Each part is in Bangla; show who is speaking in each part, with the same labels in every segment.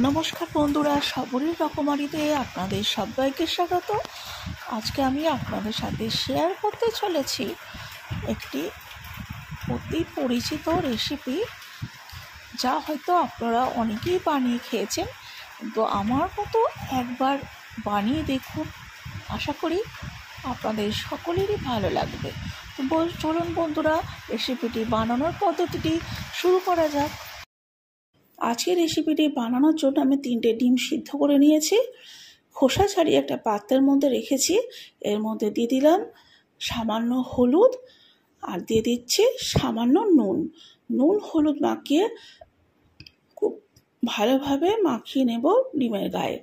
Speaker 1: নমস্কার বন্ধুরা, সবরই রকমারিতে আপনাদের সবাইকে স্বাগত। আজকে আমি আপনাদের সাথে শেয়ার করতে চলেছি একটি অতি পরিচিত রেসিপি, যা হয়তো আপনারা অনেকেই বানিয়ে খেয়েছেন, তো আমার মতো একবার বানিয়ে দেখুন। আশা করি আপনাদের সকলেরই ভালো লাগবে। তো চলুন বন্ধুরা, রেসিপিটি বানানোর পদ্ধতিটি শুরু করা যাক। আজকের রেসিপিটি বানানোর জন্য আমি 3টে ডিম সিদ্ধ করে নিয়েছি, খোসা ছাড়িয়ে একটা পাত্রের মধ্যে রেখেছি। এর মধ্যে দিয়ে দিলাম সামান্য হলুদ আর দিয়ে দিচ্ছি সামান্য নুন হলুদ মাখিয়ে খুব ভালোভাবে মাখিয়ে নেব ডিমের গায়ে।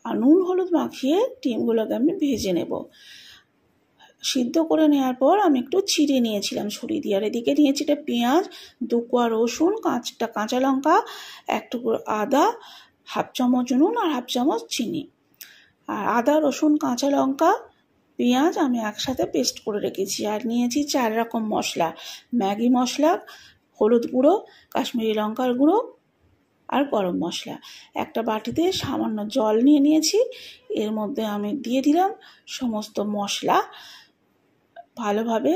Speaker 1: আর নুন হলুদ মাখিয়ে ডিমগুলোকে আমি ভেজে নেব। সিদ্ধ করে নেওয়ার পর আমি একটু চিড়ে নিয়েছিলাম ছুরি দিয়ে। আর এদিকে নিয়েছি একটা পেঁয়াজ, 2 কোয়া রসুন, কাঁচা লঙ্কা, 1 টুকরো আদা, হাফ চামচ নুন আর হাফ চামচ চিনি। আর আদা, রসুন, কাঁচা লঙ্কা, পেঁয়াজ আমি একসাথে পেস্ট করে রেখেছি। আর নিয়েছি 4 রকম মশলা: ম্যাগি মশলা, হলুদ গুঁড়ো, কাশ্মীরি লঙ্কার গুঁড়ো আর গরম মশলা। একটা বাটিতে সামান্য জল নিয়েছি। এর মধ্যে আমি দিয়ে দিলাম সমস্ত মশলা। ভালোভাবে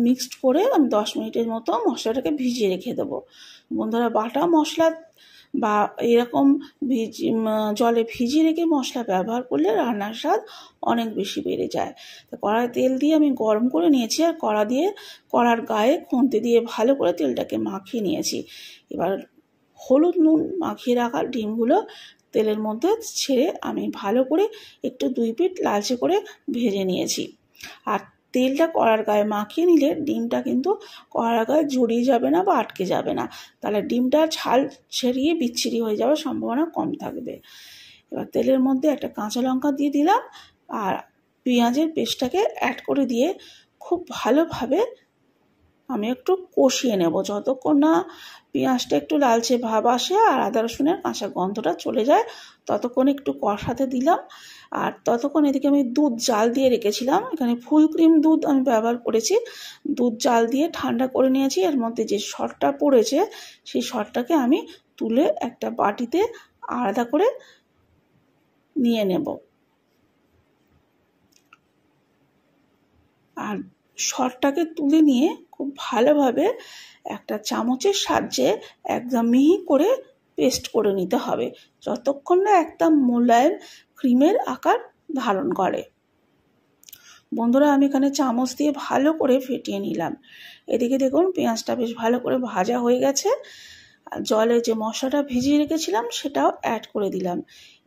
Speaker 1: মিক্সড করে আমি 10 মিনিটের মতো মশলাটাকে ভিজিয়ে রেখে দেবো। বন্ধুরা, বাটা মশলা বা এরকম জলে ভিজিয়ে রেখে মশলা ব্যবহার করলে রান্নার স্বাদ অনেক বেশি বেড়ে যায়। তো কড়াই তেল দিয়ে আমি গরম করে নিয়েছি, আর কড়ার গায়ে খুন্তি দিয়ে ভালো করে তেলটাকে মাখিয়ে নিয়েছি। এবার হলুদ নুন মাখিয়ে রাখা ডিমগুলো তেলের মধ্যে ছেড়ে আমি ভালো করে একটু 2 পিঠ লালচে করে ভেজে নিয়েছি। আর তেলটা কড়ার গায়ে মাখিয়ে নিলে ডিমটা কিন্তু কড়ার গায়ে জড়িয়ে যাবে না বা আটকে যাবে না, তাহলে ডিমটা ছাল ছেড়িয়ে বিচ্ছিরি হয়ে যাওয়ার সম্ভাবনা কম থাকবে। এবার তেলের মধ্যে একটা কাঁচা লঙ্কা দিয়ে দিলাম আর পেঁয়াজের পেস্টটাকে অ্যাড করে দিয়ে খুব ভালোভাবে আমি একটু কষিয়ে নেব। যতক্ষণ না পেঁয়াজটা একটু লালচে ভাব আসে আর আদা রসুনের কাঁচা গন্ধটা চলে যায়, ততক্ষণ একটু কষাতে দিলাম। আর ততক্ষণ এদিকে আমি দুধ জাল দিয়ে রেখেছিলাম। এখানে ফুল ক্রিম দুধ আমি ব্যবহার করেছি। দুধ জাল দিয়ে ঠান্ডা করে নিয়েছি। এর মধ্যে যে সরটা পড়েছে সেই সরটাকে আমি তুলে একটা বাটিতে আলাদা করে নিয়ে নেব। আর সরটাকে তুলে নিয়ে খুব ভালোভাবে একটা চামচের সাহায্যে একদম মিহি করে পেস্ট করে নিতে হবে, যতক্ষণ না একদম মোলায়েম ক্রিমের আকার ধারণ করে। বন্ধুরা, আমি এখানে চামচ দিয়ে ভালো করে ফেটিয়ে নিলাম। এদিকে দেখুন পেঁয়াজটা বেশ ভালো করে ভাজা হয়ে গেছে। জলে যে মশলাটা ভিজিয়ে রেখেছিলাম সেটাও অ্যাড করে দিলাম।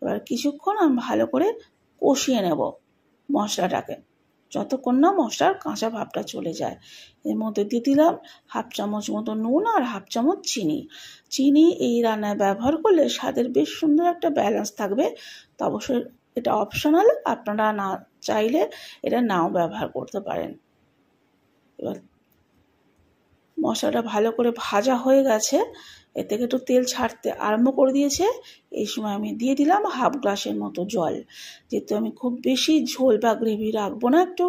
Speaker 1: এবার কিছুক্ষণ আমি ভালো করে কষিয়ে নেব মশলাটাকে, যতক্ষণ না মশলার কাঁচা ভাবটা চলে যায়। এর মধ্যে দিয়ে দিলাম হাফ চামচ মতো নুন আর হাফ চামচ চিনি এই রান্নায় ব্যবহার করলে স্বাদের বেশ সুন্দর একটা ব্যালেন্স থাকবে। তো অবশ্যই এটা অপশনাল, আপনারা না চাইলে এটা নাও ব্যবহার করতে পারেন। এবার মশলাটা ভালো করে ভাজা হয়ে গেছে, এর থেকে একটু তেল ছাড়তে আরম্ভ করে দিয়েছে। এই সময় আমি দিয়ে দিলাম হাফ গ্লাসের মতো জল। যেহেতু আমি খুব বেশি ঝোল বা গ্রেভি রাখবো না, একটু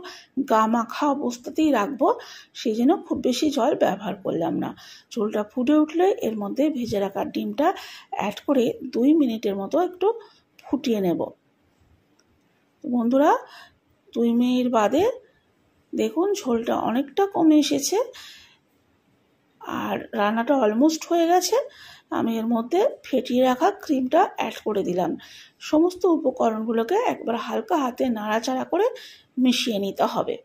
Speaker 1: গামাখা অবস্থাতেই রাখবো, সেই জন্য খুব বেশি জল ব্যবহার করলাম না। ঝোলটা ফুটে উঠলে এর মধ্যে ভেজে রাখা ডিমটা অ্যাড করে 2 মিনিটের মতো একটু ফুটিয়ে নেব। বন্ধুরা, 2 মিনিট বাদে দেখুন ঝোলটা অনেকটা কমে এসেছে আর রান্নাটা অলমোস্ট হয়ে গেছে। আমি এর মধ্যে ফেটিয়ে রাখা ক্রিমটা অ্যাড করে দিলাম। সমস্ত উপকরণগুলোকে একবার হালকা হাতে নাড়াচাড়া করে মিশিয়ে নিতে হবে।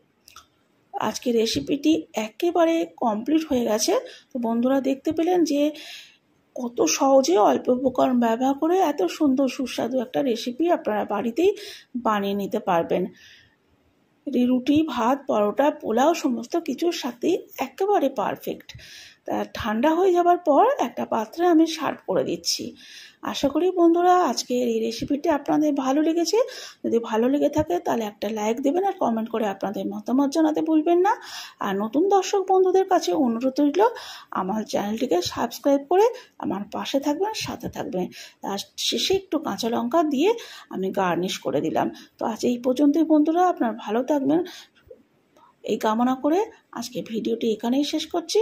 Speaker 1: আজকের রেসিপিটি একেবারে কমপ্লিট হয়ে গেছে। তো বন্ধুরা, দেখতে পেলেন যে কত সহজে অল্প উপকরণ ব্যবহার করে এত সুন্দর সুস্বাদু একটা রেসিপি আপনারা বাড়িতেই বানিয়ে নিতে পারবেন। রুটি, ভাত, পরোটা, পোলাও সমস্ত কিছুর সাথেই একেবারে পারফেক্ট। তা ঠান্ডা হয়ে যাবার পর একটা পাত্রে আমি সার্ভ করে দিচ্ছি। আশা করি বন্ধুরা আজকের এই রেসিপিটি আপনাদের ভালো লেগেছে। যদি ভালো লেগে থাকে তাহলে একটা লাইক দেবেন আর কমেন্ট করে আপনাদের মতামত জানাতে ভুলবেন না। আর নতুন দর্শক বন্ধুদের কাছে অনুরোধ রইল, আমার চ্যানেলটিকে সাবস্ক্রাইব করে আমার পাশে থাকবেন, সাথে থাকবেন। আর শেষে একটু কাঁচা লঙ্কা দিয়ে আমি গার্নিশ করে দিলাম। তো আজ এই পর্যন্তই বন্ধুরা, আপনারা ভালো থাকবেন এই কামনা করে আজকে ভিডিওটি এখানেই শেষ করছি।